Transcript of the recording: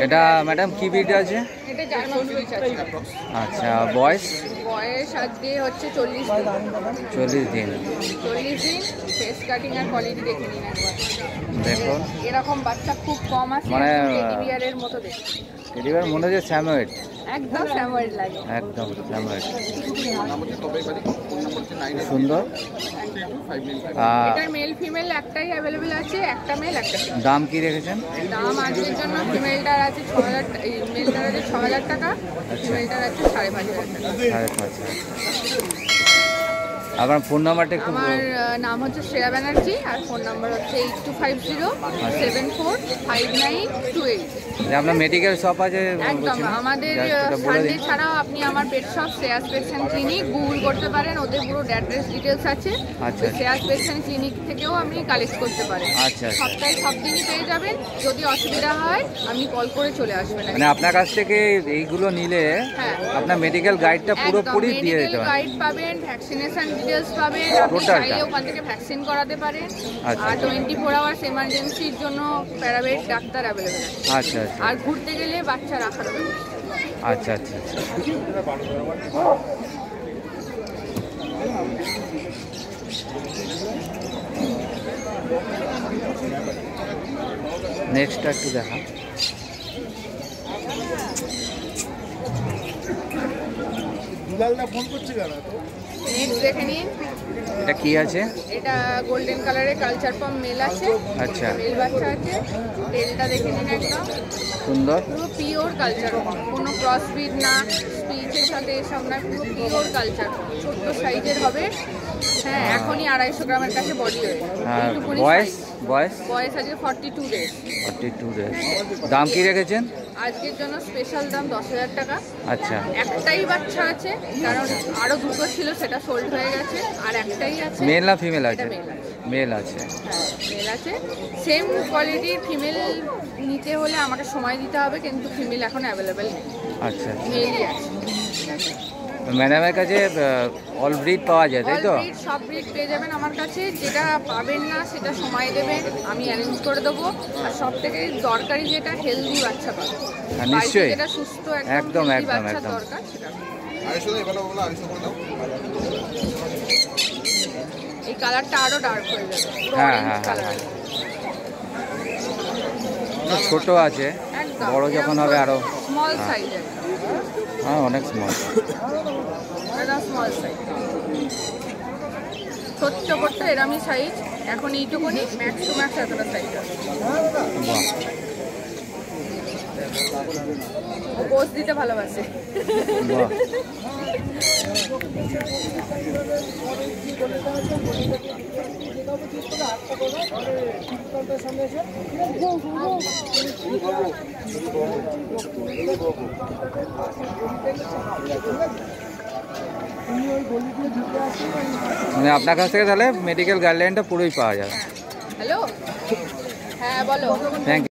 এটা ম্যাডাম কি ব্রিড আছে? এটা জার্মান সুইচ আছে। আচ্ছা, বয়স? বয়স আজকে হচ্ছে 40 দিন। 40 দিন। 40 দিন। ফেস কাটিং আর কোয়ালিটি দেখে নিন একবার। দেখুন এরকম বাচ্চা খুব কম আছে, মানে টেডি বিয়ারের মতো দেখতে। টেডি বিয়ার মনে হচ্ছে স্যামোয়েড। একদম স্যামোয়েড লাগে। একদম স্যামোয়েড। সুন্দর। এটার মেল ফিমেল একটাই অ্যাভেলেবেল আছে, একটা মেল একটা ফিমেল। দাম কি রেখেছেন? দাম আজকের জন্য ফিমেলটার আছে 6000, মেলটার আছে 6000 টাকা, ফিমেলটার আছে 5500 টাকা। 5500। আপনার ফোন নাম্বারটা একটু? আমার নাম হচ্ছে শ্রেয়া ব্যানার্জি আর ফোন নাম্বার হচ্ছে 8250745928। আপনার মেডিকেল শপ আছে? একদম, আমাদের সানডে ছাড়াও আপনি আমার pet shop Shreyas pets and clinic Google করতে পারেন, ওদের পুরো অ্যাড্রেস ডিটেলস আছে। আচ্ছা, শ্রেয়াস পেটস অ্যান্ড ক্লিনিক থেকেও আপনি কালেক্ট করতে পারেন। আচ্ছা, সপ্তাহে সব দিনই পেয়ে যাবেন। যদি অসুবিধা হয় আপনি কল করে চলে আসবেন। মানে আপনার কাছ থেকে এইগুলো নিলে আপনার মেডিকেল গাইডটা পুরোপুরি দিয়ে দিতে পারেন। গাইড পাবেন, ভ্যাকসিনেশন ডিটেলস পাবেন, আপনি চাইলে ওখান থেকে ভ্যাকসিন করাতে পারেন। আর 24 আওয়ার্স এমার্জেন্সির জন্য প্যারাভেট ডাক্তার অ্যাভেলেবেল আছে। আচ্ছা আচ্ছা। আর ঘুরতে গেলে বাচ্চা রাখার ব্যবস্থা। আচ্ছা আচ্ছা আচ্ছা। নেক্সটটা একটু দেখা। নেক্সট দেখে নিন। এটা কি আছে? এটা গোল্ডেন কালারের কালচার পাম মেল আছে। আচ্ছা, মেল বাচ্চা আছে। টেলটা দেখে নিন, একদম সুন্দর। পুরো পিওর কালচার পাম, কোনো ক্রস ব্রিড না, স্পিচের সাথে এসব না, পুরো পিওর কালচার পাম। ছোট্ট সাইজের হবে। হ্যাঁ, এখনই 250 গ্রামের কাছে বডি ওয়েট। বয়স? বয়স? বয়স আছে 42 ডেজ। 42 ডেজ। দাম কি রেখেছেন? আজকের জন্য স্পেশাল দাম 10,000 টাকা। আচ্ছা। একটাই বাচ্চা আছে, কারণ আরো দুটো ছিল সেটা সোল্ড হয়ে গেছে, আর একটাই আছে। মেল না ফিমেল আছে? মেল আছে। মেল আছে। মেল আছে। সেম কোয়ালিটির ফিমেল নিতে হলে আমাকে সময় দিতে হবে, কিন্তু ফিমেল এখন অ্যাভেলেবেল নেই। আচ্ছা, মেলই আছে। ম্যাডামের কাছে অল ব্রিড পাওয়া যায়, তাই তো? অল ব্রিড, সব ব্রিড পেয়ে যাবেন আমার কাছে। যেটা পাবেন না সেটা সময় দেবেন, আমি অ্যারেঞ্জ করে দেবো। আর সব থেকে দরকারি যেটা, হেলদি বাচ্চা পাবেন। নিশ্চয়ই, যেটা সুস্থ একদম হেলদি একদম বাচ্চা একদম দরকার সেটা। এই কালারটা আরো ডার্ক হয়ে যাবে, পুরো অরেঞ্জ কালার। ছোট আছে, একদম বড় যখন হবে আরো স্মল সাইজ। হ্যাঁ, অনেক স্মল। এটা স্মল সাইজ, ছোট্ট ছোট্ট এরামি সাইজ। এখন এইটুকুনি, ম্যাক্স টু ম্যাক্স এতটা সাইজ আছে। ও পোজ দিতে ভালোবাসে। মানে আপনার কাছ থেকে তাহলে মেডিকেল গাইডলাইনটা পুরোই পাওয়া যাবে। হ্যালো, হ্যাঁ বলো। Thank you.